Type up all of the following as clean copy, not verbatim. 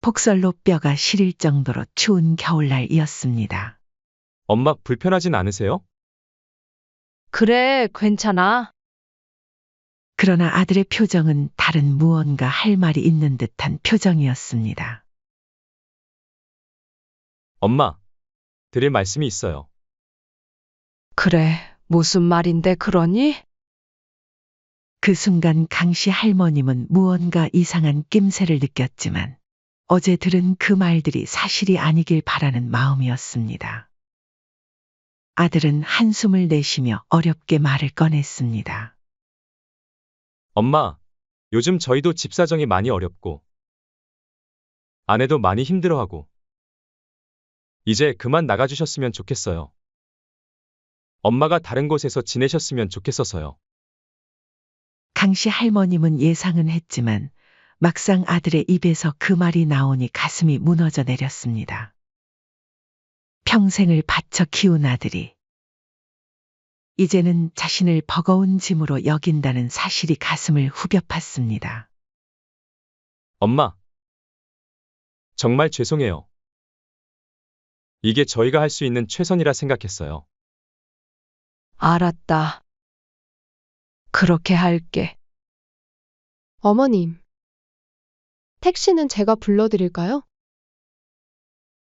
폭설로 뼈가 시릴 정도로 추운 겨울날이었습니다. 엄마 불편하진 않으세요? 그래, 괜찮아. 그러나 아들의 표정은 다른 무언가 할 말이 있는 듯한 표정이었습니다. 엄마, 드릴 말씀이 있어요. 그래, 무슨 말인데 그러니? 그 순간 강씨 할머님은 무언가 이상한 낌새를 느꼈지만 어제 들은 그 말들이 사실이 아니길 바라는 마음이었습니다. 아들은 한숨을 내쉬며 어렵게 말을 꺼냈습니다. 엄마, 요즘 저희도 집 사정이 많이 어렵고, 아내도 많이 힘들어하고, 이제 그만 나가주셨으면 좋겠어요. 엄마가 다른 곳에서 지내셨으면 좋겠어서요. 강씨 할머님은 예상은 했지만 막상 아들의 입에서 그 말이 나오니 가슴이 무너져 내렸습니다. 평생을 바쳐 키운 아들이 이제는 자신을 버거운 짐으로 여긴다는 사실이 가슴을 후벼 팠습니다. 엄마, 정말 죄송해요. 이게 저희가 할 수 있는 최선이라 생각했어요. 알았다. 그렇게 할게. 어머님, 택시는 제가 불러드릴까요?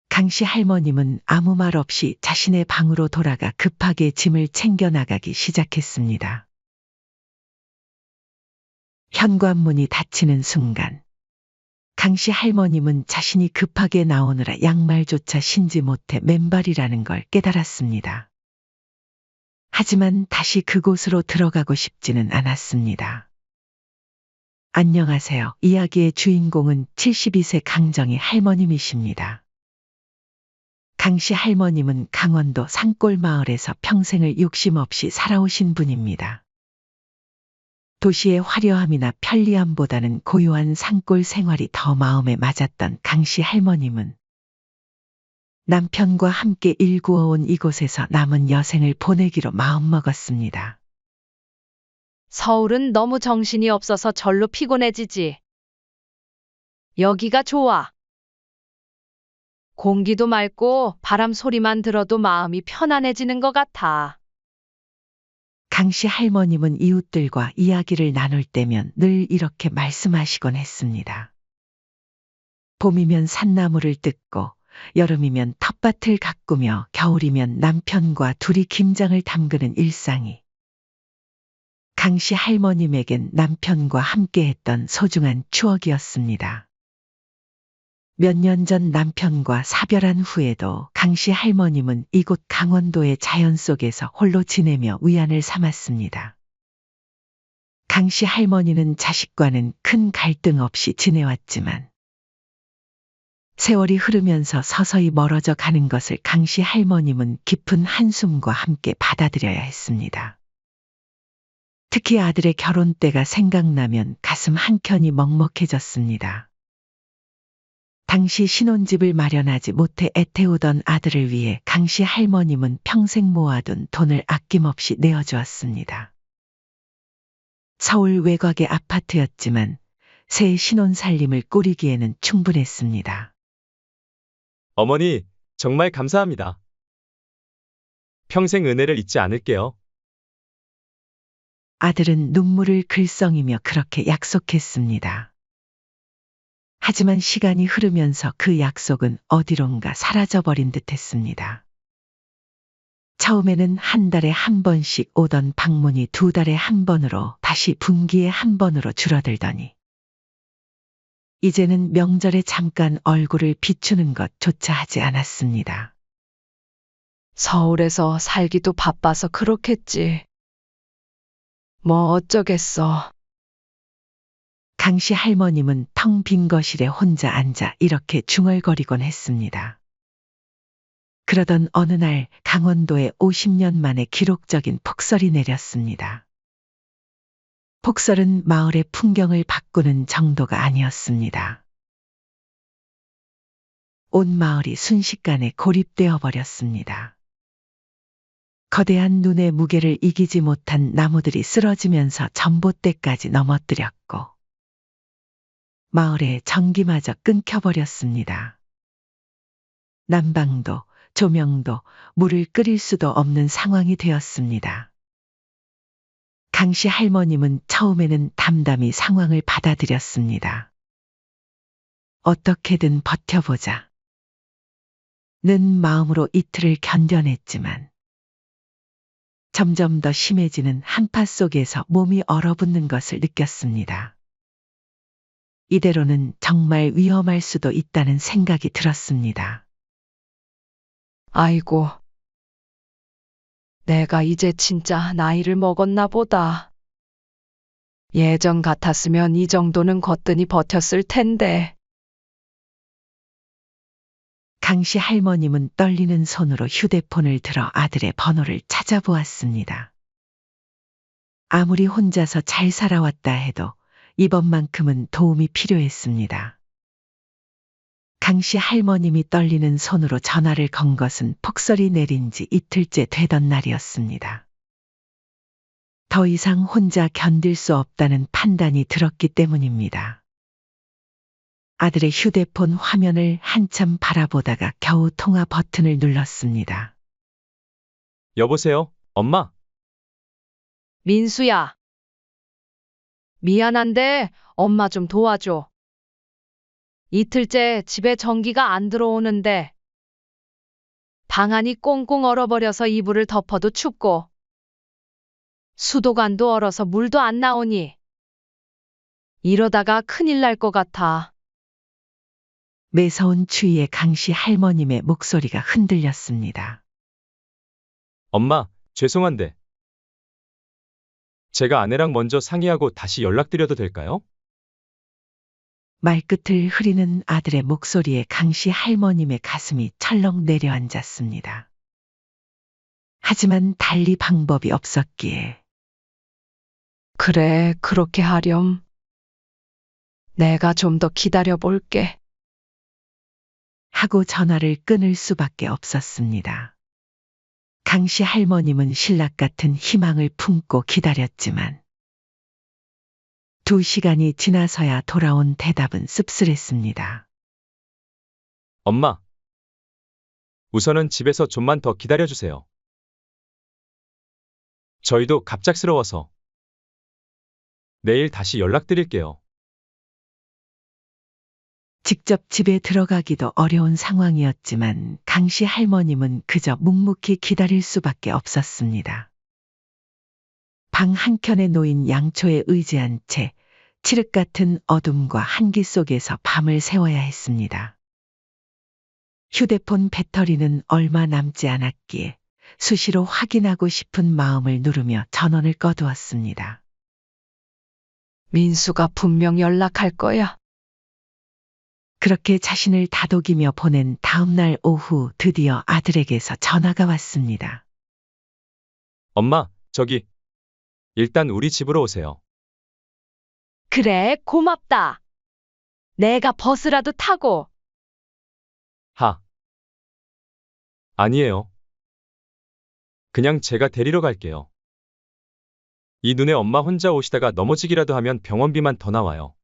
강씨 할머님은 아무 말 없이 자신의 방으로 돌아가 급하게 짐을 챙겨 나가기 시작했습니다. 현관문이 닫히는 순간 강씨 할머님은 자신이 급하게 나오느라 양말조차 신지 못해 맨발이라는 걸 깨달았습니다. 하지만 다시 그곳으로 들어가고 싶지는 않았습니다. 안녕하세요. 이야기의 주인공은 72세 강정희 할머님이십니다. 강씨 할머님은 강원도 산골 마을에서 평생을 욕심 없이 살아오신 분입니다. 도시의 화려함이나 편리함보다는 고요한 산골 생활이 더 마음에 맞았던 강씨 할머님은 남편과 함께 일구어온 이곳에서 남은 여생을 보내기로 마음먹었습니다. 서울은 너무 정신이 없어서 절로 피곤해지지. 여기가 좋아. 공기도 맑고 바람 소리만 들어도 마음이 편안해지는 것 같아. 강씨 할머님은 이웃들과 이야기를 나눌 때면 늘 이렇게 말씀하시곤 했습니다. 봄이면 산나물을 뜯고 여름이면 텃밭을 가꾸며 겨울이면 남편과 둘이 김장을 담그는 일상이 강씨 할머님에겐 남편과 함께했던 소중한 추억이었습니다. 몇 년 전 남편과 사별한 후에도 강씨 할머님은 이곳 강원도의 자연 속에서 홀로 지내며 위안을 삼았습니다. 강씨 할머니는 자식과는 큰 갈등 없이 지내왔지만 세월이 흐르면서 서서히 멀어져 가는 것을 강씨 할머님은 깊은 한숨과 함께 받아들여야 했습니다. 특히 아들의 결혼 때가 생각나면 가슴 한켠이 먹먹해졌습니다. 당시 신혼집을 마련하지 못해 애태우던 아들을 위해 강씨 할머님은 평생 모아둔 돈을 아낌없이 내어주었습니다. 서울 외곽의 아파트였지만 새 신혼 살림을 꾸리기에는 충분했습니다. 어머니, 정말 감사합니다. 평생 은혜를 잊지 않을게요. 아들은 눈물을 글썽이며 그렇게 약속했습니다. 하지만 시간이 흐르면서 그 약속은 어디론가 사라져버린 듯했습니다. 처음에는 한 달에 한 번씩 오던 방문이 두 달에 한 번으로 다시 분기에 한 번으로 줄어들더니 이제는 명절에 잠깐 얼굴을 비추는 것조차 하지 않았습니다. 서울에서 살기도 바빠서 그렇겠지. 뭐 어쩌겠어. 강씨 할머님은 텅 빈 거실에 혼자 앉아 이렇게 중얼거리곤 했습니다. 그러던 어느 날 강원도에 50년 만에 기록적인 폭설이 내렸습니다. 폭설은 마을의 풍경을 바꾸는 정도가 아니었습니다. 온 마을이 순식간에 고립되어 버렸습니다. 거대한 눈의 무게를 이기지 못한 나무들이 쓰러지면서 전봇대까지 넘어뜨렸고 마을의 전기마저 끊겨버렸습니다. 난방도 조명도 물을 끓일 수도 없는 상황이 되었습니다. 강씨 할머님은 처음에는 담담히 상황을 받아들였습니다. 어떻게든 버텨보자. 는 마음으로 이틀을 견뎌냈지만 점점 더 심해지는 한파 속에서 몸이 얼어붙는 것을 느꼈습니다. 이대로는 정말 위험할 수도 있다는 생각이 들었습니다. 아이고. 내가 이제 진짜 나이를 먹었나 보다. 예전 같았으면 이 정도는 거뜬히 버텼을 텐데. 강씨 할머님은 떨리는 손으로 휴대폰을 들어 아들의 번호를 찾아보았습니다. 아무리 혼자서 잘 살아왔다 해도 이번만큼은 도움이 필요했습니다. 강씨 할머님이 떨리는 손으로 전화를 건 것은 폭설이 내린 지 이틀째 되던 날이었습니다. 더 이상 혼자 견딜 수 없다는 판단이 들었기 때문입니다. 아들의 휴대폰 화면을 한참 바라보다가 겨우 통화 버튼을 눌렀습니다. 여보세요, 엄마? 민수야. 미안한데 엄마 좀 도와줘. 이틀째 집에 전기가 안 들어오는데 방 안이 꽁꽁 얼어버려서 이불을 덮어도 춥고 수도관도 얼어서 물도 안 나오니 이러다가 큰일 날 것 같아. 매서운 추위에 강씨 할머님의 목소리가 흔들렸습니다. 엄마, 죄송한데. 제가 아내랑 먼저 상의하고 다시 연락드려도 될까요? 말끝을 흐리는 아들의 목소리에 강씨 할머님의 가슴이 철렁 내려앉았습니다. 하지만 달리 방법이 없었기에 그래, 그렇게 하렴. 내가 좀 더 기다려 볼게. 하고 전화를 끊을 수밖에 없었습니다. 강씨 할머님은 신락 같은 희망을 품고 기다렸지만 2시간이 지나서야 돌아온 대답은 씁쓸했습니다. 엄마. 우선은 집에서 좀만 더 기다려주세요. 저희도 갑작스러워서. 내일 다시 연락드릴게요. 직접 집에 들어가기도 어려운 상황이었지만 강씨 할머님은 그저 묵묵히 기다릴 수밖에 없었습니다. 방 한켠에 놓인 양초에 의지한 채 칠흑 같은 어둠과 한기 속에서 밤을 새워야 했습니다. 휴대폰 배터리는 얼마 남지 않았기에 수시로 확인하고 싶은 마음을 누르며 전원을 꺼두었습니다. 민수가 분명 연락할 거야. 그렇게 자신을 다독이며 보낸 다음 날 오후 드디어 아들에게서 전화가 왔습니다. 엄마, 저기. 일단 우리 집으로 오세요. 그래, 고맙다. 내가 버스라도 타고. 하. 아니에요. 그냥 제가 데리러 갈게요. 이 눈에 엄마 혼자 오시다가 넘어지기라도 하면 병원비만 더 나와요.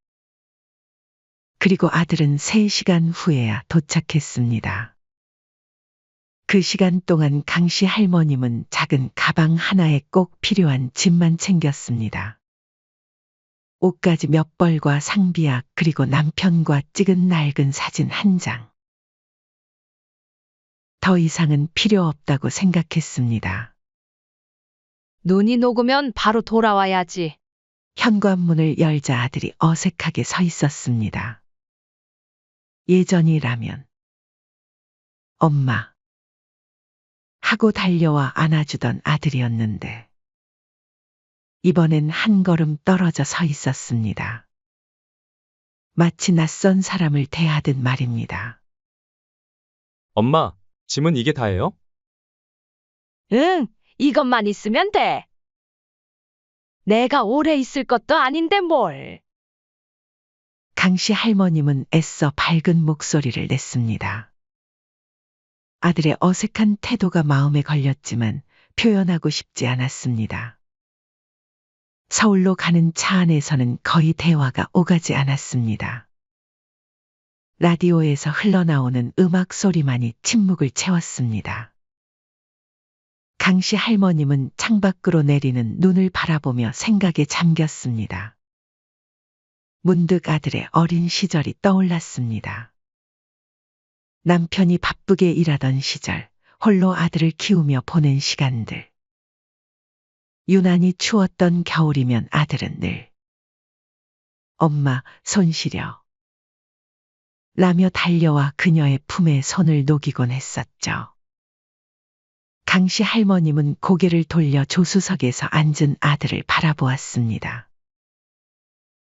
그리고 아들은 3시간 후에야 도착했습니다. 그 시간 동안 강씨 할머님은 작은 가방 하나에 꼭 필요한 짐만 챙겼습니다. 옷가지 몇 벌과 상비약 그리고 남편과 찍은 낡은 사진 한 장. 더 이상은 필요 없다고 생각했습니다. 눈이 녹으면 바로 돌아와야지. 현관문을 열자 아들이 어색하게 서 있었습니다. 예전이라면 엄마 하고 달려와 안아주던 아들이었는데 이번엔 한 걸음 떨어져 서 있었습니다. 마치 낯선 사람을 대하듯 말입니다. 엄마, 짐은 이게 다예요? 응, 이것만 있으면 돼. 내가 오래 있을 것도 아닌데 뭘. 강씨 할머님은 애써 밝은 목소리를 냈습니다. 아들의 어색한 태도가 마음에 걸렸지만 표현하고 싶지 않았습니다. 서울로 가는 차 안에서는 거의 대화가 오가지 않았습니다. 라디오에서 흘러나오는 음악 소리만이 침묵을 채웠습니다. 강씨 할머님은 창밖으로 내리는 눈을 바라보며 생각에 잠겼습니다. 문득 아들의 어린 시절이 떠올랐습니다. 남편이 바쁘게 일하던 시절, 홀로 아들을 키우며 보낸 시간들. 유난히 추웠던 겨울이면 아들은 늘 엄마, 손 시려 라며 달려와 그녀의 품에 손을 녹이곤 했었죠. 강씨 할머님은 고개를 돌려 조수석에서 앉은 아들을 바라보았습니다.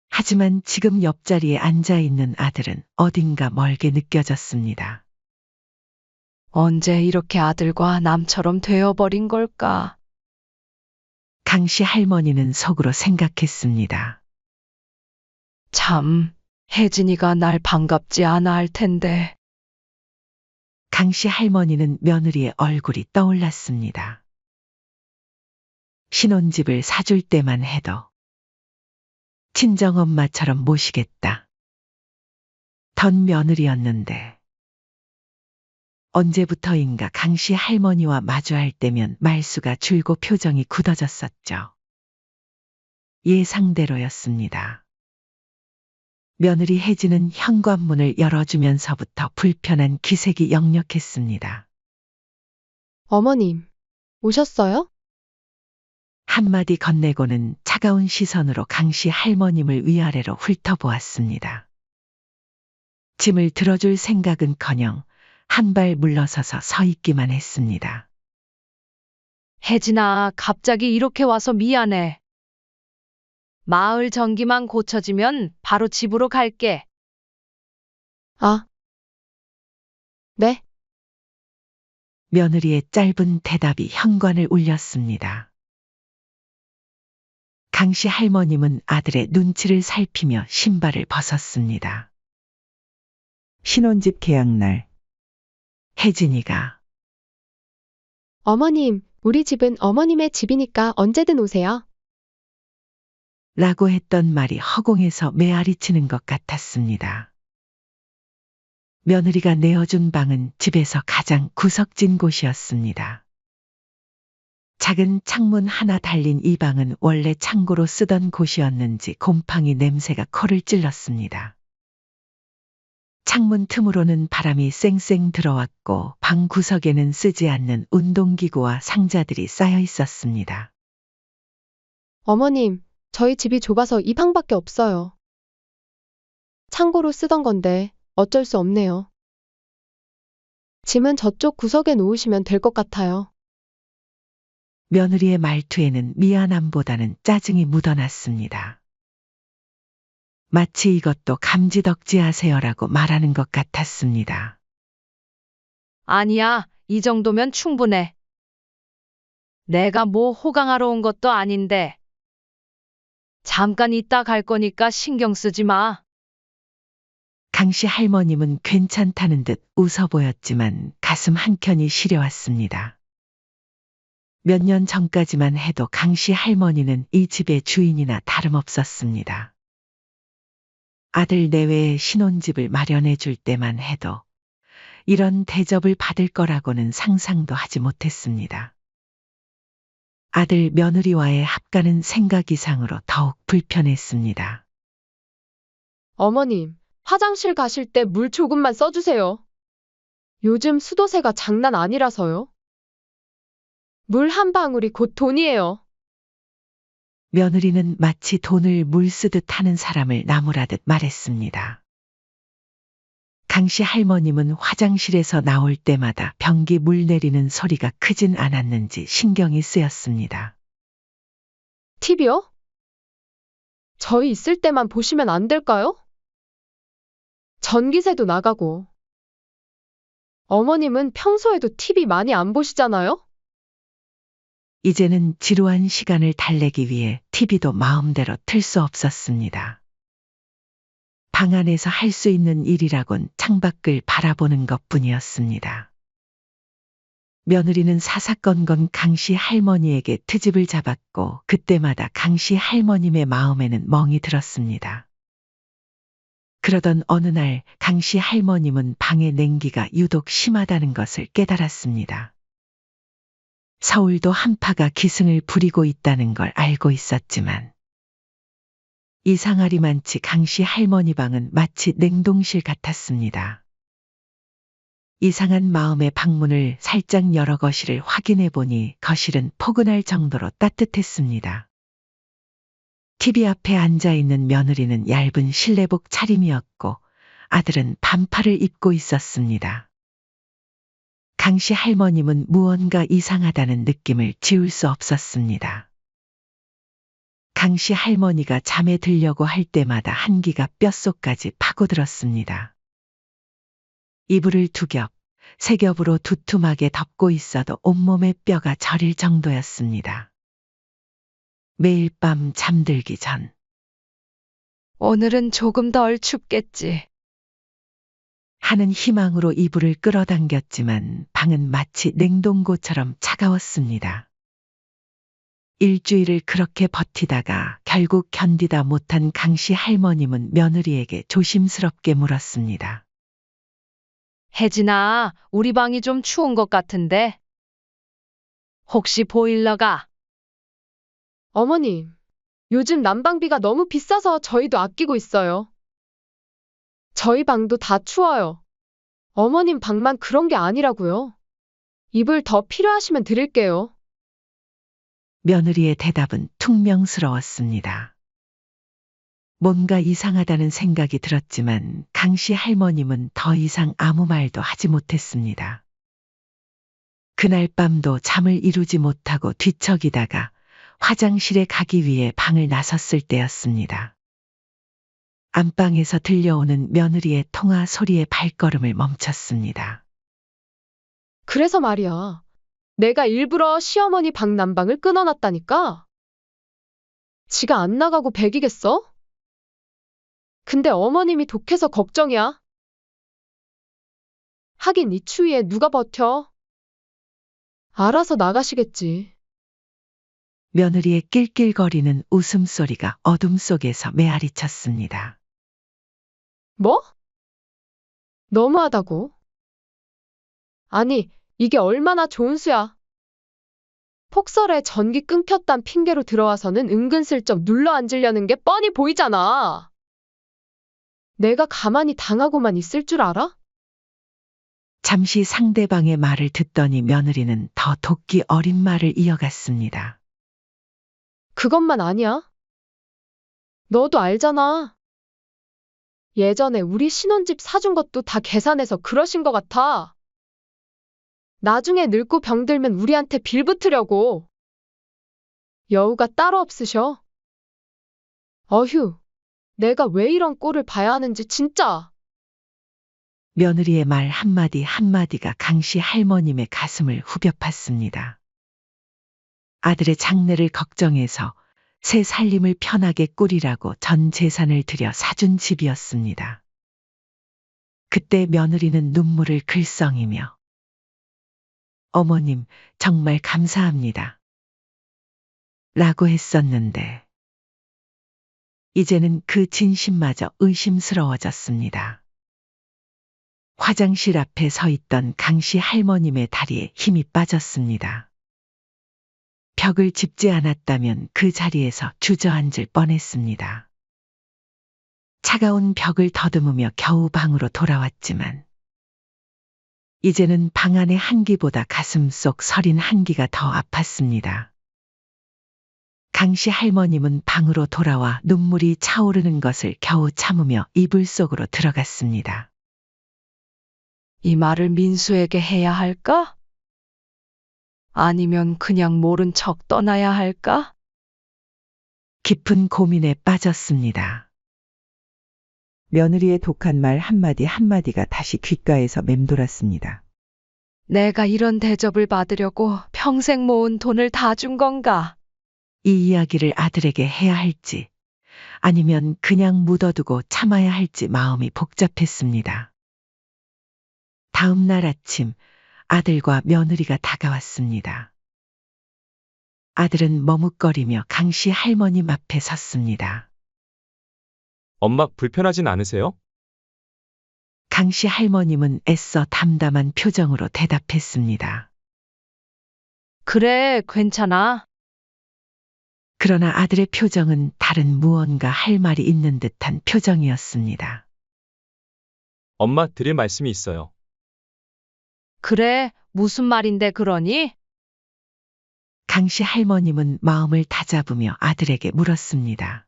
하지만 지금 옆자리에 앉아 있는 아들은 어딘가 멀게 느껴졌습니다. 언제 이렇게 아들과 남처럼 되어버린 걸까? 강씨 할머니는 속으로 생각했습니다. 참, 혜진이가 날 반갑지 않아 할 텐데. 강씨 할머니는 며느리의 얼굴이 떠올랐습니다. 신혼집을 사줄 때만 해도 친정엄마처럼 모시겠다 던 며느리였는데 언제부터인가 강씨 할머니와 마주할 때면 말수가 줄고 표정이 굳어졌었죠. 예상대로였습니다. 며느리 혜진은 현관문을 열어주면서부터 불편한 기색이 역력했습니다. 어머님, 오셨어요? 한마디 건네고는 차가운 시선으로 강씨 할머님을 위아래로 훑어보았습니다. 짐을 들어줄 생각은커녕 한 발 물러서서 서 있기만 했습니다. 혜진아, 갑자기 이렇게 와서 미안해. 마을 전기만 고쳐지면 바로 집으로 갈게. 아, 네, 며느리의 짧은 대답이 현관을 울렸습니다. 강씨 할머님은 아들의 눈치를 살피며 신발을 벗었습니다. 신혼집 계약날 혜진이가 어머님, 우리 집은 어머님의 집이니까 언제든 오세요. 라고 했던 말이 허공에서 메아리 치는 것 같았습니다. 며느리가 내어준 방은 집에서 가장 구석진 곳이었습니다. 작은 창문 하나 달린 이 방은 원래 창고로 쓰던 곳이었는지 곰팡이 냄새가 코를 찔렀습니다. 창문 틈으로는 바람이 쌩쌩 들어왔고 방 구석에는 쓰지 않는 운동기구와 상자들이 쌓여 있었습니다. 어머님, 저희 집이 좁아서 이 방밖에 없어요. 창고로 쓰던 건데 어쩔 수 없네요. 짐은 저쪽 구석에 놓으시면 될 것 같아요. 며느리의 말투에는 미안함보다는 짜증이 묻어났습니다. 마치 이것도 감지덕지하세요라고 말하는 것 같았습니다. 아니야, 이 정도면 충분해. 내가 뭐 호강하러 온 것도 아닌데. 잠깐 있다 갈 거니까 신경 쓰지 마. 강씨 할머님은 괜찮다는 듯 웃어 보였지만 가슴 한켠이 시려왔습니다. 몇 년 전까지만 해도 강씨 할머니는 이 집의 주인이나 다름없었습니다. 아들 내외의 신혼집을 마련해 줄 때만 해도 이런 대접을 받을 거라고는 상상도 하지 못했습니다. 아들 며느리와의 합가는 생각 이상으로 더욱 불편했습니다. 어머님, 화장실 가실 때 물 조금만 써주세요. 요즘 수도세가 장난 아니라서요. 물 한 방울이 곧 돈이에요. 며느리는 마치 돈을 물 쓰듯 하는 사람을 나무라듯 말했습니다. 강씨 할머님은 화장실에서 나올 때마다 변기 물 내리는 소리가 크진 않았는지 신경이 쓰였습니다. 팁이요? 저희 있을 때만 보시면 안 될까요? 전기세도 나가고. 어머님은 평소에도 TV 많이 안 보시잖아요? 이제는 지루한 시간을 달래기 위해 TV도 마음대로 틀 수 없었습니다. 방 안에서 할 수 있는 일이라곤 창밖을 바라보는 것뿐이었습니다. 며느리는 사사건건 강씨 할머니에게 트집을 잡았고 그때마다 강씨 할머님의 마음에는 멍이 들었습니다. 그러던 어느 날 강씨 할머님은 방의 냉기가 유독 심하다는 것을 깨달았습니다. 서울도 한파가 기승을 부리고 있다는 걸 알고 있었지만 이상하리만치 강씨 할머니 방은 마치 냉동실 같았습니다. 이상한 마음에 방문을 살짝 열어 거실을 확인해 보니 거실은 포근할 정도로 따뜻했습니다. TV 앞에 앉아 있는 며느리는 얇은 실내복 차림이었고 아들은 반팔을 입고 있었습니다. 강씨 할머님은 무언가 이상하다는 느낌을 지울 수 없었습니다. 강씨 할머니가 잠에 들려고 할 때마다 한기가 뼛속까지 파고들었습니다. 이불을 두 겹, 세 겹으로 두툼하게 덮고 있어도 온몸의 뼈가 저릴 정도였습니다. 매일 밤 잠들기 전 오늘은 조금 덜 춥겠지. 하는 희망으로 이불을 끌어당겼지만 방은 마치 냉동고처럼 차가웠습니다. 일주일을 그렇게 버티다가 결국 견디다 못한 강씨 할머님은 며느리에게 조심스럽게 물었습니다. 혜진아, 우리 방이 좀 추운 것 같은데. 혹시 보일러가? 어머님, 요즘 난방비가 너무 비싸서 저희도 아끼고 있어요. 저희 방도 다 추워요. 어머님 방만 그런 게 아니라고요. 이불 더 필요하시면 드릴게요. 며느리의 대답은 퉁명스러웠습니다. 뭔가 이상하다는 생각이 들었지만 강씨 할머님은 더 이상 아무 말도 하지 못했습니다. 그날 밤도 잠을 이루지 못하고 뒤척이다가 화장실에 가기 위해 방을 나섰을 때였습니다. 안방에서 들려오는 며느리의 통화 소리에 발걸음을 멈췄습니다. 그래서 말이야. 내가 일부러 시어머니 방 난방을 끊어놨다니까. 지가 안 나가고 배기겠어? 근데 어머님이 독해서 걱정이야. 하긴 이 추위에 누가 버텨? 알아서 나가시겠지. 며느리의 낄낄거리는 웃음소리가 어둠 속에서 메아리쳤습니다. 뭐? 너무하다고. 아니, 이게 얼마나 좋은 수야. 폭설에 전기 끊겼단 핑계로 들어와서는 은근슬쩍 눌러 앉으려는 게 뻔히 보이잖아. 내가 가만히 당하고만 있을 줄 알아? 잠시 상대방의 말을 듣더니 며느리는 더 도끼 어린 말을 이어갔습니다. 그것만 아니야. 너도 알잖아. 예전에 우리 신혼집 사준 것도 다 계산해서 그러신 것 같아. 나중에 늙고 병들면 우리한테 빌붙으려고. 여우가 따로 없으셔. 어휴, 내가 왜 이런 꼴을 봐야 하는지 진짜. 며느리의 말 한마디 한마디가 강씨 할머님의 가슴을 후벼 팠습니다. 아들의 장래를 걱정해서 새 살림을 편하게 꾸리라고 전 재산을 들여 사준 집이었습니다. 그때 며느리는 눈물을 글썽이며 어머님 정말 감사합니다. 라고 했었는데 이제는 그 진심마저 의심스러워졌습니다. 화장실 앞에 서 있던 강씨 할머님의 다리에 힘이 빠졌습니다. 벽을 짚지 않았다면 그 자리에서 주저앉을 뻔했습니다. 차가운 벽을 더듬으며 겨우 방으로 돌아왔지만 이제는 방 안의 한기보다 가슴 속 서린 한기가 더 아팠습니다. 강씨 할머님은 방으로 돌아와 눈물이 차오르는 것을 겨우 참으며 이불 속으로 들어갔습니다. 이 말을 민수에게 해야 할까? 아니면 그냥 모른 척 떠나야 할까? 깊은 고민에 빠졌습니다. 며느리의 독한 말 한마디 한마디가 다시 귓가에서 맴돌았습니다. 내가 이런 대접을 받으려고 평생 모은 돈을 다 준 건가? 이 이야기를 아들에게 해야 할지 아니면 그냥 묻어두고 참아야 할지 마음이 복잡했습니다. 다음 날 아침 아들과 며느리가 다가왔습니다. 아들은 머뭇거리며 강씨 할머님 앞에 섰습니다. 엄마 불편하진 않으세요? 강씨 할머님은 애써 담담한 표정으로 대답했습니다. 그래, 괜찮아. 그러나 아들의 표정은 다른 무언가 할 말이 있는 듯한 표정이었습니다. 엄마 드릴 말씀이 있어요. 그래, 무슨 말인데 그러니? 강씨 할머님은 마음을 다잡으며 아들에게 물었습니다.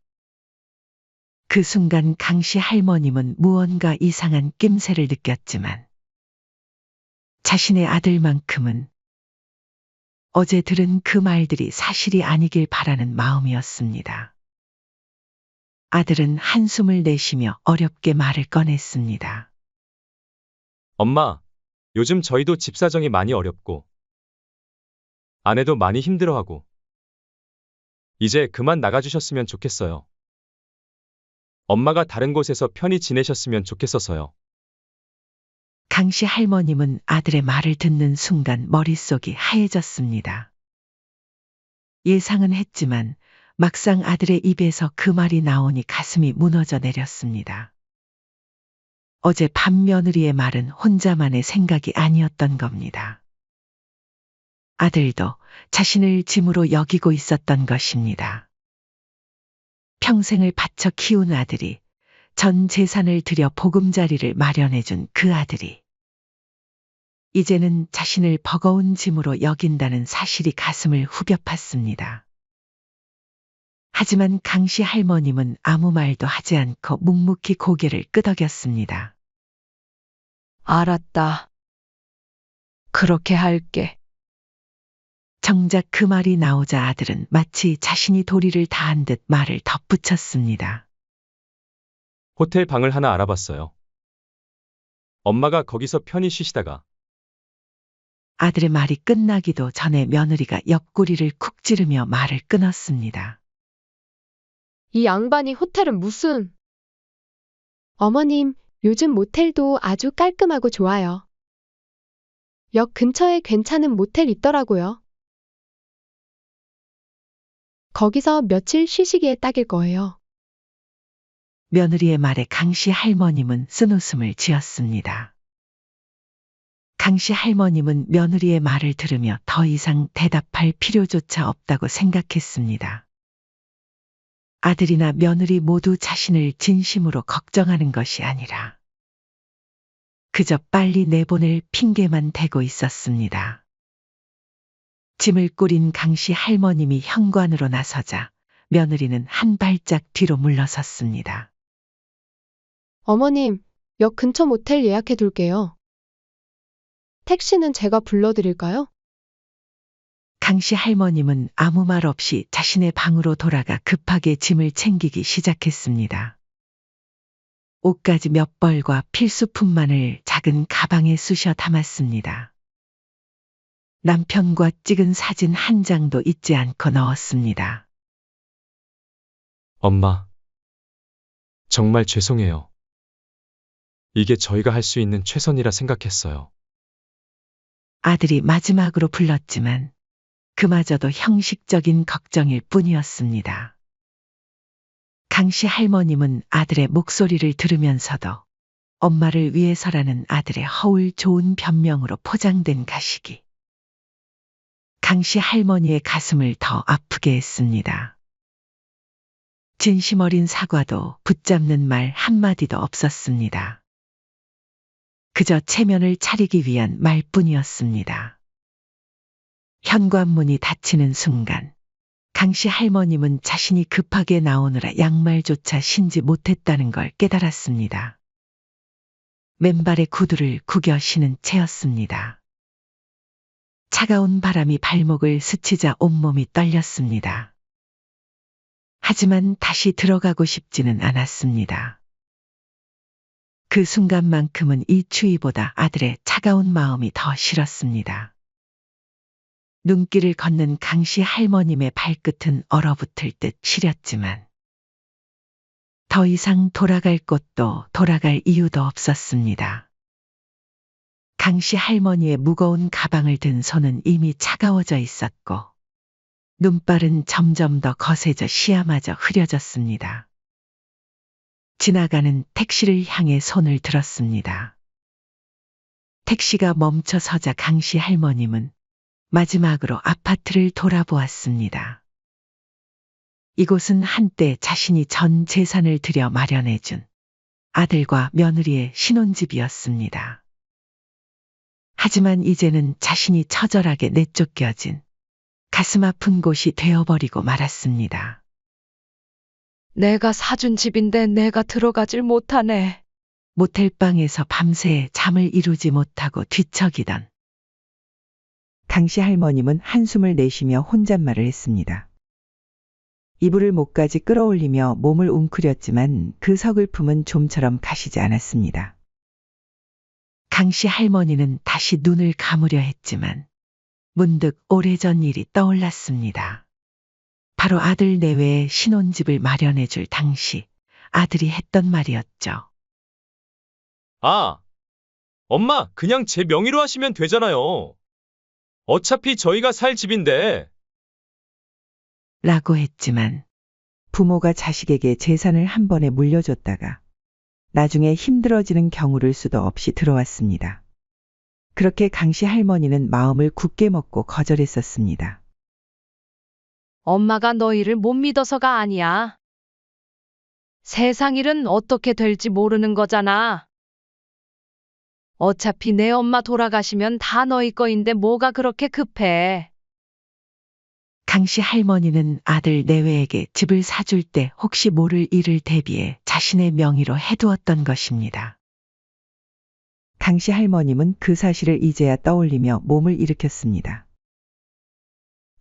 그 순간 강씨 할머님은 무언가 이상한 낌새를 느꼈지만 자신의 아들만큼은 어제 들은 그 말들이 사실이 아니길 바라는 마음이었습니다. 아들은 한숨을 내쉬며 어렵게 말을 꺼냈습니다. 엄마, 요즘 저희도 집 사정이 많이 어렵고 아내도 많이 힘들어하고 이제 그만 나가주셨으면 좋겠어요. 엄마가 다른 곳에서 편히 지내셨으면 좋겠어서요. 강씨 할머님은 아들의 말을 듣는 순간 머릿속이 하얘졌습니다. 예상은 했지만 막상 아들의 입에서 그 말이 나오니 가슴이 무너져 내렸습니다. 어제 밤 며느리의 말은 혼자만의 생각이 아니었던 겁니다. 아들도 자신을 짐으로 여기고 있었던 것입니다. 평생을 바쳐 키운 아들이, 전 재산을 들여 보금자리를 마련해준 그 아들이 이제는 자신을 버거운 짐으로 여긴다는 사실이 가슴을 후벼 팠습니다. 하지만 강씨 할머님은 아무 말도 하지 않고 묵묵히 고개를 끄덕였습니다. 알았다. 그렇게 할게. 정작 그 말이 나오자 아들은 마치 자신이 도리를 다한 듯 말을 덧붙였습니다. 호텔 방을 하나 알아봤어요. 엄마가 거기서 편히 쉬시다가 아들의 말이 끝나기도 전에 며느리가 옆구리를 쿡 찌르며 말을 끊었습니다. 이 양반이 호텔은 무슨... 어머님, 요즘 모텔도 아주 깔끔하고 좋아요. 역 근처에 괜찮은 모텔 있더라고요. 거기서 며칠 쉬시기에 딱일 거예요. 며느리의 말에 강씨 할머님은 쓴웃음을 지었습니다. 강씨 할머님은 며느리의 말을 들으며 더 이상 대답할 필요조차 없다고 생각했습니다. 아들이나 며느리 모두 자신을 진심으로 걱정하는 것이 아니라 그저 빨리 내보낼 핑계만 대고 있었습니다. 짐을 꾸린 강씨 할머님이 현관으로 나서자 며느리는 한 발짝 뒤로 물러섰습니다. 어머님, 역 근처 모텔 예약해 둘게요. 택시는 제가 불러드릴까요? 강씨 할머님은 아무 말 없이 자신의 방으로 돌아가 급하게 짐을 챙기기 시작했습니다. 옷가지 몇 벌과 필수품만을 작은 가방에 쑤셔 담았습니다. 남편과 찍은 사진 한 장도 잊지 않고 넣었습니다. 엄마, 정말 죄송해요. 이게 저희가 할 수 있는 최선이라 생각했어요. 아들이 마지막으로 불렀지만 그마저도 형식적인 걱정일 뿐이었습니다. 강씨 할머님은 아들의 목소리를 들으면서도 엄마를 위해서라는 아들의 허울 좋은 변명으로 포장된 가식이 강씨 할머니의 가슴을 더 아프게 했습니다. 진심 어린 사과도 붙잡는 말 한마디도 없었습니다. 그저 체면을 차리기 위한 말뿐이었습니다. 현관문이 닫히는 순간 강씨 할머님은 자신이 급하게 나오느라 양말조차 신지 못했다는 걸 깨달았습니다. 맨발의 구두를 구겨 신은 채였습니다. 차가운 바람이 발목을 스치자 온몸이 떨렸습니다. 하지만 다시 들어가고 싶지는 않았습니다. 그 순간만큼은 이 추위보다 아들의 차가운 마음이 더 싫었습니다. 눈길을 걷는 강씨 할머님의 발끝은 얼어붙을 듯 시렸지만 더 이상 돌아갈 곳도 돌아갈 이유도 없었습니다. 강씨 할머니의 무거운 가방을 든 손은 이미 차가워져 있었고 눈발은 점점 더 거세져 시야마저 흐려졌습니다. 지나가는 택시를 향해 손을 들었습니다. 택시가 멈춰 서자 강씨 할머님은 마지막으로 아파트를 돌아보았습니다. 이곳은 한때 자신이 전 재산을 들여 마련해준 아들과 며느리의 신혼집이었습니다. 하지만 이제는 자신이 처절하게 내쫓겨진 가슴 아픈 곳이 되어버리고 말았습니다. 내가 사준 집인데 내가 들어가질 못하네. 모텔방에서 밤새 잠을 이루지 못하고 뒤척이던 강씨 할머님은 한숨을 내쉬며 혼잣말을 했습니다. 이불을 목까지 끌어올리며 몸을 웅크렸지만 그 서글픔은 좀처럼 가시지 않았습니다. 강씨 할머니는 다시 눈을 감으려 했지만 문득 오래전 일이 떠올랐습니다. 바로 아들 내외에 신혼집을 마련해 줄 당시 아들이 했던 말이었죠. 아, 엄마, 그냥 제 명의로 하시면 되잖아요. 어차피 저희가 살 집인데. 라고 했지만 부모가 자식에게 재산을 한 번에 물려줬다가 나중에 힘들어지는 경우를 수도 없이 들어왔습니다. 그렇게 강씨 할머니는 마음을 굳게 먹고 거절했었습니다. 엄마가 너희를 못 믿어서가 아니야. 세상 일은 어떻게 될지 모르는 거잖아. 어차피 내 엄마 돌아가시면 다 너희 거인데 뭐가 그렇게 급해. 강씨 할머니는 아들 내외에게 집을 사줄 때 혹시 모를 일을 대비해 자신의 명의로 해두었던 것입니다. 강씨 할머님은 그 사실을 이제야 떠올리며 몸을 일으켰습니다.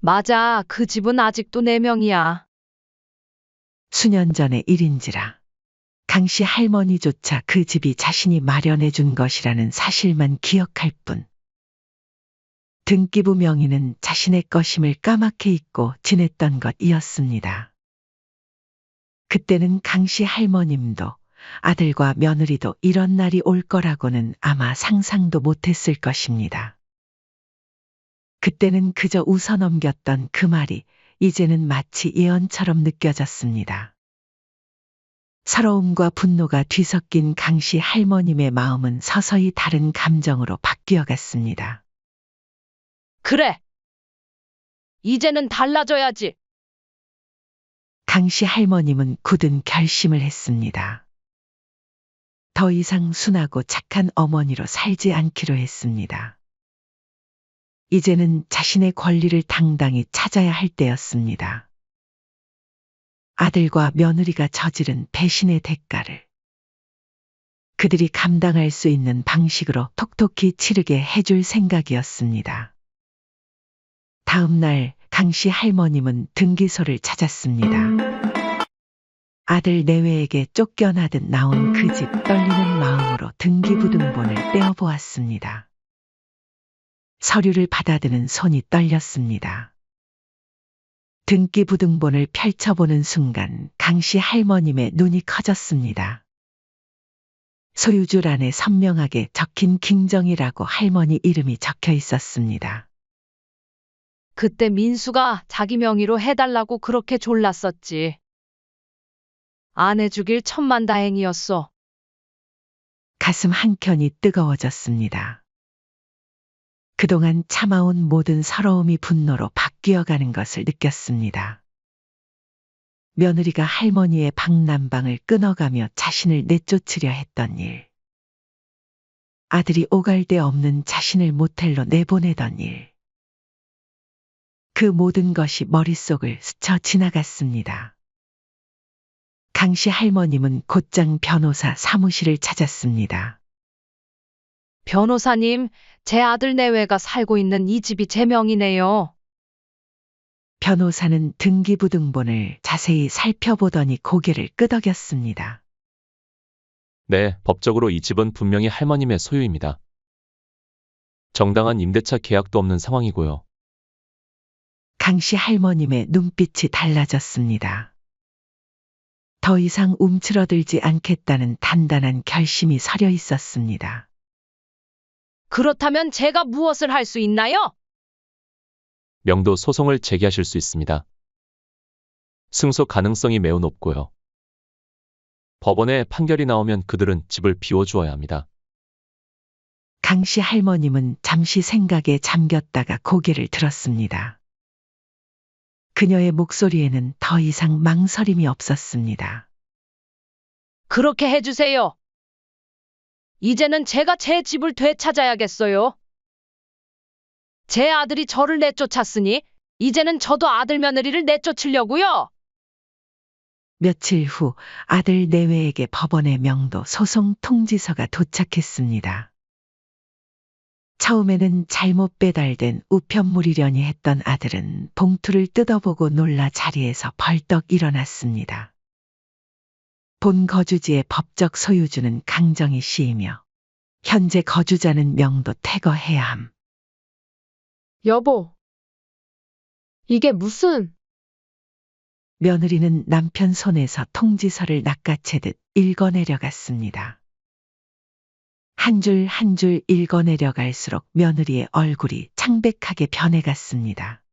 맞아, 그 집은 아직도 내 명이야. 수년 전의 일인지라 강씨 할머니조차 그 집이 자신이 마련해 준 것이라는 사실만 기억할 뿐 등기부 명의는 자신의 것임을 까맣게 잊고 지냈던 것이었습니다. 그때는 강씨 할머님도 아들과 며느리도 이런 날이 올 거라고는 아마 상상도 못했을 것입니다. 그때는 그저 웃어넘겼던 그 말이 이제는 마치 예언처럼 느껴졌습니다. 서러움과 분노가 뒤섞인 강씨 할머님의 마음은 서서히 다른 감정으로 바뀌어 갔습니다. 그래. 이제는 달라져야지. 강씨 할머님은 굳은 결심을 했습니다. 더 이상 순하고 착한 어머니로 살지 않기로 했습니다. 이제는 자신의 권리를 당당히 찾아야 할 때였습니다. 아들과 며느리가 저지른 배신의 대가를 그들이 감당할 수 있는 방식으로 톡톡히 치르게 해줄 생각이었습니다. 다음 날 강씨 할머님은 등기소를 찾았습니다. 아들 내외에게 쫓겨나듯 나온 그 집 떨리는 마음으로 등기부등본을 떼어보았습니다. 서류를 받아드는 손이 떨렸습니다. 등기부등본을 펼쳐보는 순간 강씨 할머님의 눈이 커졌습니다. 소유주란에 선명하게 적힌 김정희라고 할머니 이름이 적혀 있었습니다. 그때 민수가 자기 명의로 해달라고 그렇게 졸랐었지. 안 해주길 천만다행이었어. 가슴 한켠이 뜨거워졌습니다. 그동안 참아온 모든 서러움이 분노로 바뀌어가는 것을 느꼈습니다. 며느리가 할머니의 방난방을 끊어가며 자신을 내쫓으려 했던 일. 아들이 오갈 데 없는 자신을 모텔로 내보내던 일. 그 모든 것이 머릿속을 스쳐 지나갔습니다. 강씨 할머님은 곧장 변호사 사무실을 찾았습니다. 변호사님, 제 아들 내외가 살고 있는 이 집이 제 명이네요. 변호사는 등기부등본을 자세히 살펴보더니 고개를 끄덕였습니다. 네, 법적으로 이 집은 분명히 할머님의 소유입니다. 정당한 임대차 계약도 없는 상황이고요. 강씨 할머님의 눈빛이 달라졌습니다. 더 이상 움츠러들지 않겠다는 단단한 결심이 서려 있었습니다. 그렇다면 제가 무엇을 할 수 있나요? 명도 소송을 제기하실 수 있습니다. 승소 가능성이 매우 높고요. 법원에 판결이 나오면 그들은 집을 비워주어야 합니다. 강씨 할머님은 잠시 생각에 잠겼다가 고개를 들었습니다. 그녀의 목소리에는 더 이상 망설임이 없었습니다. 그렇게 해주세요. 이제는 제가 제 집을 되찾아야겠어요. 제 아들이 저를 내쫓았으니 이제는 저도 아들 며느리를 내쫓으려고요. 며칠 후 아들 내외에게 법원의 명도 소송 통지서가 도착했습니다. 처음에는 잘못 배달된 우편물이려니 했던 아들은 봉투를 뜯어보고 놀라 자리에서 벌떡 일어났습니다. 본 거주지의 법적 소유주는 강정희 씨이며 현재 거주자는 명도 퇴거해야 함. 여보, 이게 무슨... 며느리는 남편 손에서 통지서를 낚아채듯 읽어내려갔습니다. 한 줄 한 줄 읽어내려갈수록 며느리의 얼굴이 창백하게 변해갔습니다.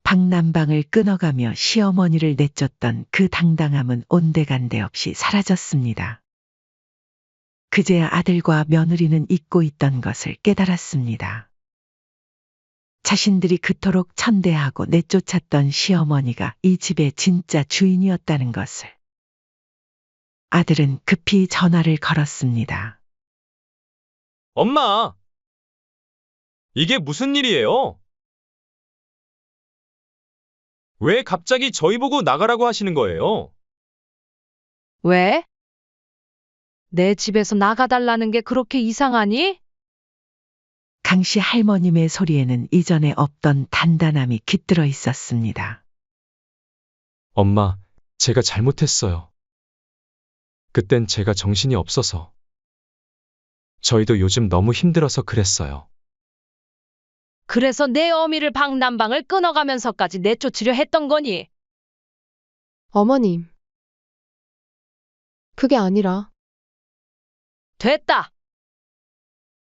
방난방을 끊어가며 시어머니를 내쫓던 그 당당함은 온데간데 없이 사라졌습니다. 그제야 아들과 며느리는 잊고 있던 것을 깨달았습니다. 자신들이 그토록 천대하고 내쫓았던 시어머니가 이 집의 진짜 주인이었다는 것을. 아들은 급히 전화를 걸었습니다. 엄마! 이게 무슨 일이에요? 왜 갑자기 저희 보고 나가라고 하시는 거예요? 왜? 내 집에서 나가달라는 게 그렇게 이상하니? 강씨 할머님의 소리에는 이전에 없던 단단함이 깃들어 있었습니다. 엄마, 제가 잘못했어요. 그땐 제가 정신이 없어서. 저희도 요즘 너무 힘들어서 그랬어요. 그래서 내 어미를 방난방을 끊어가면서까지 내쫓으려 했던 거니? 어머님. 그게 아니라... 됐다.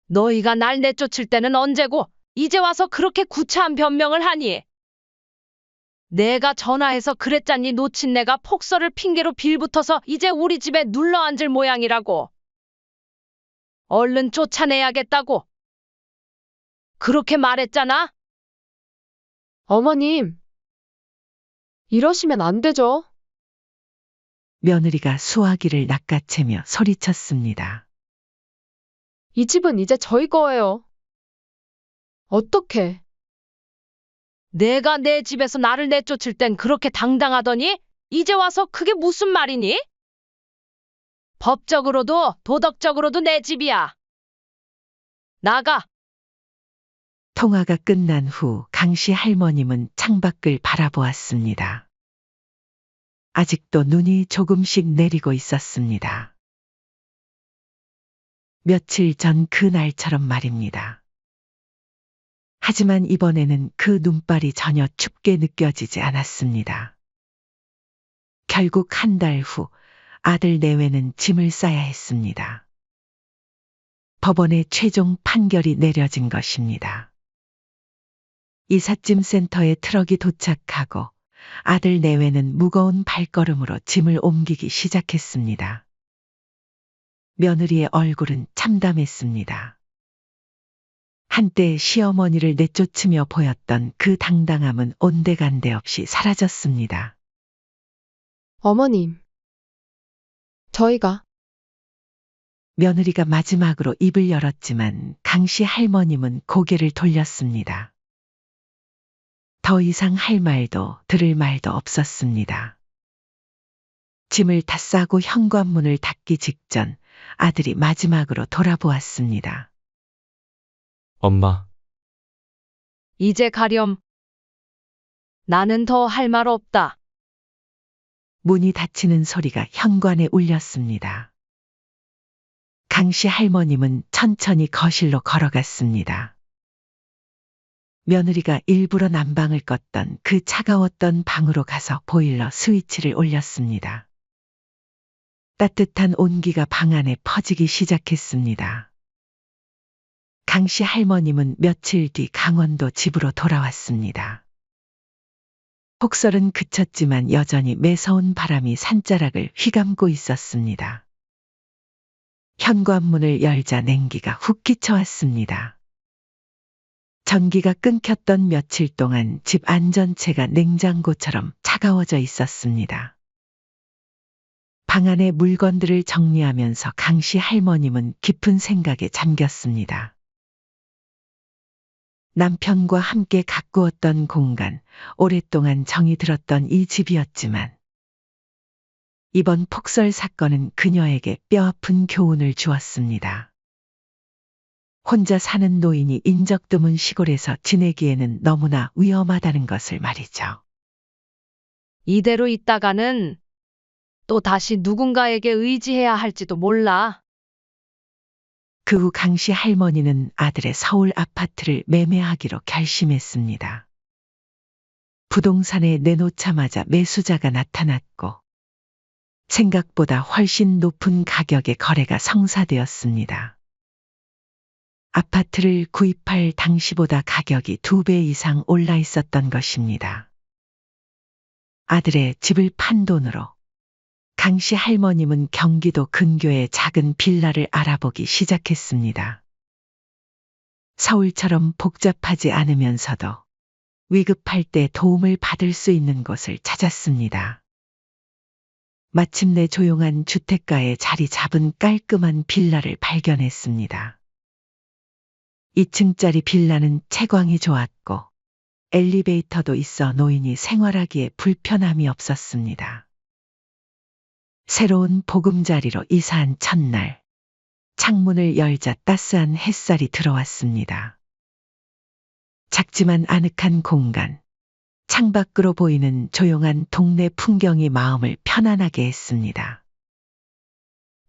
너희가 날 내쫓을 때는 언제고 이제 와서 그렇게 구차한 변명을 하니? 내가 전화해서 그랬잖니 놓친 내가 폭설을 핑계로 빌붙어서 이제 우리 집에 눌러앉을 모양이라고. 얼른 쫓아내야겠다고. 그렇게 말했잖아? 어머님. 이러시면 안 되죠. 며느리가 수화기를 낚아채며 소리쳤습니다. 이 집은 이제 저희 거예요. 어떻게? 내가 내 집에서 나를 내쫓을 땐 그렇게 당당하더니 이제 와서 그게 무슨 말이니? 법적으로도 도덕적으로도 내 집이야. 나가. 통화가 끝난 후 강씨 할머님은 창밖을 바라보았습니다. 아직도 눈이 조금씩 내리고 있었습니다. 며칠 전 그날처럼 말입니다. 하지만 이번에는 그 눈발이 전혀 춥게 느껴지지 않았습니다. 결국 한 달 후 아들 내외는 짐을 싸야 했습니다. 법원의 최종 판결이 내려진 것입니다. 이삿짐 센터에 트럭이 도착하고 아들 내외는 무거운 발걸음으로 짐을 옮기기 시작했습니다. 며느리의 얼굴은 참담했습니다. 한때 시어머니를 내쫓으며 보였던 그 당당함은 온데간데 없이 사라졌습니다. 어머님. 저희가... 며느리가 마지막으로 입을 열었지만 강씨 할머님은 고개를 돌렸습니다. 더 이상 할 말도 들을 말도 없었습니다. 짐을 다 싸고 현관문을 닫기 직전 아들이 마지막으로 돌아보았습니다. 엄마, 이제 가렴. 나는 더 할 말 없다. 문이 닫히는 소리가 현관에 울렸습니다. 강씨 할머님은 천천히 거실로 걸어갔습니다. 며느리가 일부러 난방을 껐던 그 차가웠던 방으로 가서 보일러 스위치를 올렸습니다. 따뜻한 온기가 방 안에 퍼지기 시작했습니다. 강씨 할머님은 며칠 뒤 강원도 집으로 돌아왔습니다. 폭설은 그쳤지만 여전히 매서운 바람이 산자락을 휘감고 있었습니다. 현관문을 열자 냉기가 훅 끼쳐왔습니다. 전기가 끊겼던 며칠 동안 집 안 전체가 냉장고처럼 차가워져 있었습니다. 방 안의 물건들을 정리하면서 강씨 할머님은 깊은 생각에 잠겼습니다. 남편과 함께 가꾸었던 공간, 오랫동안 정이 들었던 이 집이었지만 이번 폭설 사건은 그녀에게 뼈아픈 교훈을 주었습니다. 혼자 사는 노인이 인적 드문 시골에서 지내기에는 너무나 위험하다는 것을 말이죠. 이대로 있다가는 또 다시 누군가에게 의지해야 할지도 몰라. 그 후 강씨 할머니는 아들의 서울 아파트를 매매하기로 결심했습니다. 부동산에 내놓자마자 매수자가 나타났고 생각보다 훨씬 높은 가격의 거래가 성사되었습니다. 아파트를 구입할 당시보다 가격이 2배 이상 올라 있었던 것입니다. 아들의 집을 판 돈으로 강씨 할머님은 경기도 근교의 작은 빌라를 알아보기 시작했습니다. 서울처럼 복잡하지 않으면서도 위급할 때 도움을 받을 수 있는 곳을 찾았습니다. 마침내 조용한 주택가에 자리 잡은 깔끔한 빌라를 발견했습니다. 2층짜리 빌라는 채광이 좋았고 엘리베이터도 있어 노인이 생활하기에 불편함이 없었습니다. 새로운 보금자리로 이사한 첫날, 창문을 열자 따스한 햇살이 들어왔습니다. 작지만 아늑한 공간, 창밖으로 보이는 조용한 동네 풍경이 마음을 편안하게 했습니다.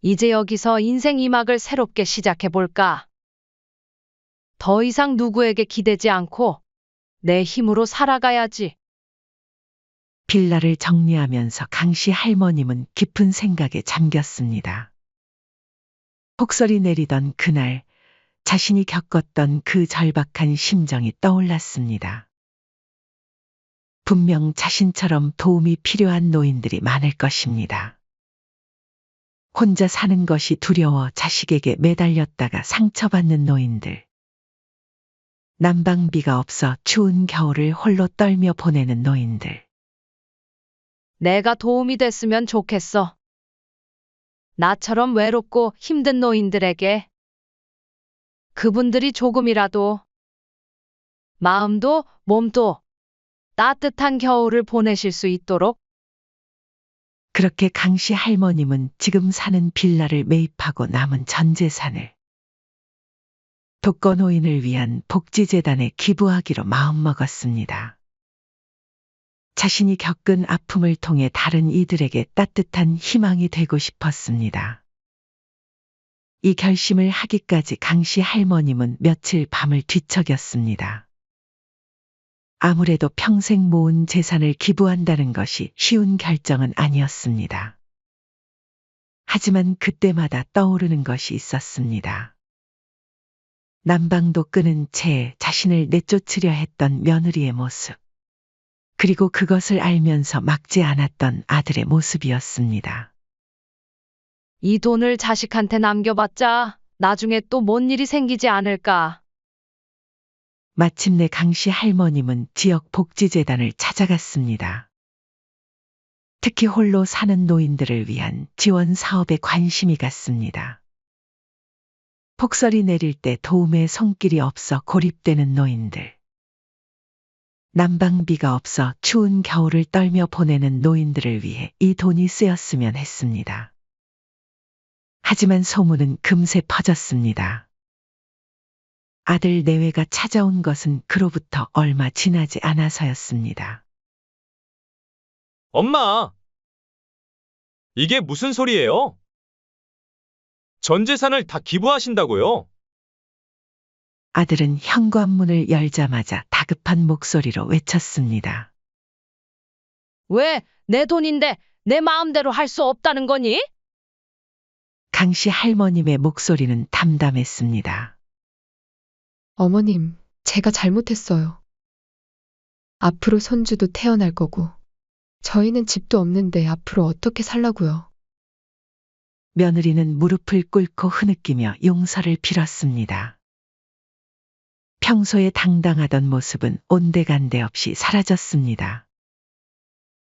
이제 여기서 인생 2막을 새롭게 시작해볼까? 더 이상 누구에게 기대지 않고 내 힘으로 살아가야지. 빌라를 정리하면서 강씨 할머님은 깊은 생각에 잠겼습니다. 폭설이 내리던 그날, 자신이 겪었던 그 절박한 심정이 떠올랐습니다. 분명 자신처럼 도움이 필요한 노인들이 많을 것입니다. 혼자 사는 것이 두려워 자식에게 매달렸다가 상처받는 노인들. 난방비가 없어 추운 겨울을 홀로 떨며 보내는 노인들. 내가 도움이 됐으면 좋겠어. 나처럼 외롭고 힘든 노인들에게 그분들이 조금이라도 마음도 몸도 따뜻한 겨울을 보내실 수 있도록. 그렇게 강씨 할머님은 지금 사는 빌라를 매입하고 남은 전 재산을 독거노인을 위한 복지재단에 기부하기로 마음먹었습니다. 자신이 겪은 아픔을 통해 다른 이들에게 따뜻한 희망이 되고 싶었습니다. 이 결심을 하기까지 강씨 할머님은 며칠 밤을 뒤척였습니다. 아무래도 평생 모은 재산을 기부한다는 것이 쉬운 결정은 아니었습니다. 하지만 그때마다 떠오르는 것이 있었습니다. 난방도 끄는 채 자신을 내쫓으려 했던 며느리의 모습. 그리고 그것을 알면서 막지 않았던 아들의 모습이었습니다. 이 돈을 자식한테 남겨봤자 나중에 또 뭔 일이 생기지 않을까. 마침내 강씨 할머님은 지역 복지재단을 찾아갔습니다. 특히 홀로 사는 노인들을 위한 지원 사업에 관심이 갔습니다. 폭설이 내릴 때 도움의 손길이 없어 고립되는 노인들. 난방비가 없어 추운 겨울을 떨며 보내는 노인들을 위해 이 돈이 쓰였으면 했습니다. 하지만 소문은 금세 퍼졌습니다. 아들 내외가 찾아온 것은 그로부터 얼마 지나지 않아서였습니다. 엄마! 이게 무슨 소리예요? 전 재산을 다 기부하신다고요? 아들은 현관문을 열자마자 다급한 목소리로 외쳤습니다. 왜 내 돈인데 내 마음대로 할 수 없다는 거니? 강씨 할머님의 목소리는 담담했습니다. 어머님, 제가 잘못했어요. 앞으로 손주도 태어날 거고, 저희는 집도 없는데 앞으로 어떻게 살라고요? 며느리는 무릎을 꿇고 흐느끼며 용서를 빌었습니다. 평소에 당당하던 모습은 온데간데 없이 사라졌습니다.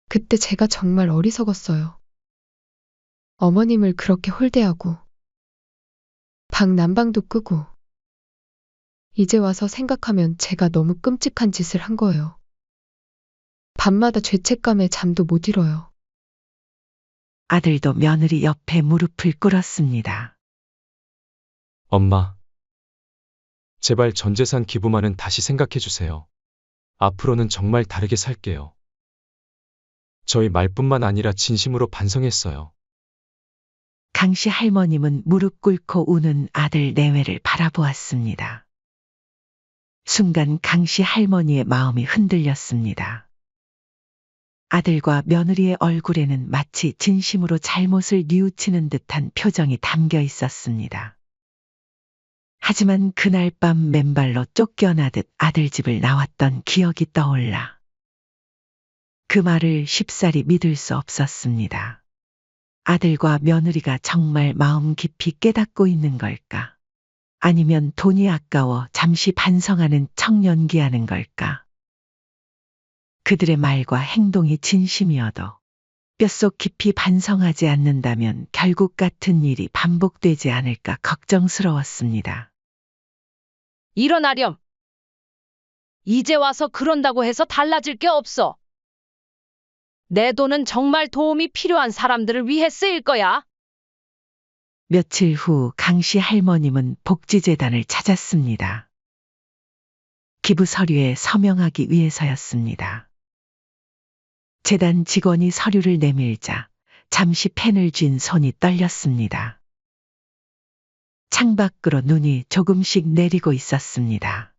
그때 제가 정말 어리석었어요. 어머님을 그렇게 홀대하고, 방 난방도 끄고, 이제 와서 생각하면 제가 너무 끔찍한 짓을 한 거예요. 밤마다 죄책감에 잠도 못 이뤄요. 아들도 며느리 옆에 무릎을 꿇었습니다. 엄마. 제발 전 재산 기부만은 다시 생각해 주세요. 앞으로는 정말 다르게 살게요. 저희 말뿐만 아니라 진심으로 반성했어요. 강씨 할머님은 무릎 꿇고 우는 아들 내외를 바라보았습니다. 순간 강씨 할머니의 마음이 흔들렸습니다. 아들과 며느리의 얼굴에는 마치 진심으로 잘못을 뉘우치는 듯한 표정이 담겨 있었습니다. 하지만 그날 밤 맨발로 쫓겨나듯 아들 집을 나왔던 기억이 떠올라 그 말을 쉽사리 믿을 수 없었습니다. 아들과 며느리가 정말 마음 깊이 깨닫고 있는 걸까? 아니면 돈이 아까워 잠시 반성하는 청년기하는 걸까? 그들의 말과 행동이 진심이어도 뼛속 깊이 반성하지 않는다면 결국 같은 일이 반복되지 않을까 걱정스러웠습니다. 일어나렴. 이제 와서 그런다고 해서 달라질 게 없어. 내 돈은 정말 도움이 필요한 사람들을 위해 쓰일 거야. 며칠 후 강씨 할머님은 복지재단을 찾았습니다. 기부 서류에 서명하기 위해서였습니다. 재단 직원이 서류를 내밀자 잠시 펜을 쥔 손이 떨렸습니다. 창밖으로 눈이 조금씩 내리고 있었습니다.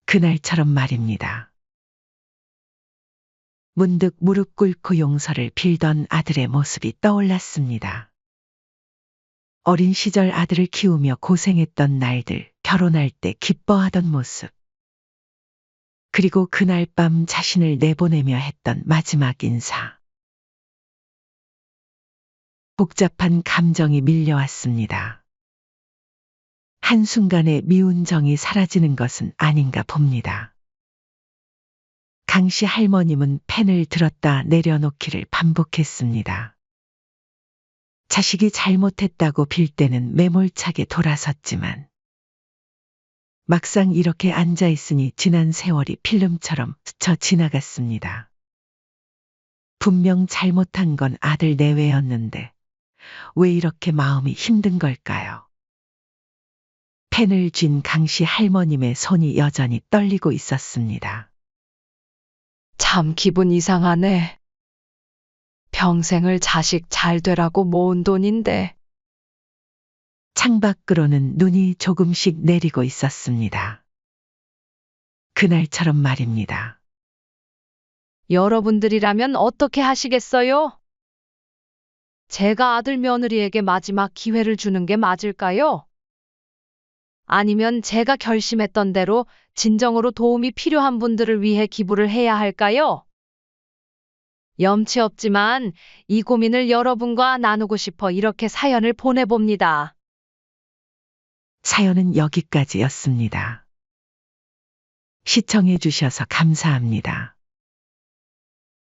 그날처럼 말입니다. 문득 무릎 꿇고 용서를 빌던 아들의 모습이 떠올랐습니다. 어린 시절 아들을 키우며 고생했던 날들, 결혼할 때 기뻐하던 모습. 그리고 그날 밤 자신을 내보내며 했던 마지막 인사. 복잡한 감정이 밀려왔습니다. 한순간에 미운 정이 사라지는 것은 아닌가 봅니다. 강씨 할머님은 펜을 들었다 내려놓기를 반복했습니다. 자식이 잘못했다고 빌 때는 매몰차게 돌아섰지만 막상 이렇게 앉아 있으니 지난 세월이 필름처럼 스쳐 지나갔습니다. 분명 잘못한 건 아들 내외였는데 왜 이렇게 마음이 힘든 걸까요? 펜을 쥔 강씨 할머님의 손이 여전히 떨리고 있었습니다. 참 기분 이상하네. 평생을 자식 잘 되라고 모은 돈인데. 창밖으로는 눈이 조금씩 내리고 있었습니다. 그날처럼 말입니다. 여러분들이라면 어떻게 하시겠어요? 제가 아들 며느리에게 마지막 기회를 주는 게 맞을까요? 아니면 제가 결심했던 대로 진정으로 도움이 필요한 분들을 위해 기부를 해야 할까요? 염치 없지만 이 고민을 여러분과 나누고 싶어 이렇게 사연을 보내봅니다. 사연은 여기까지였습니다. 시청해 주셔서 감사합니다.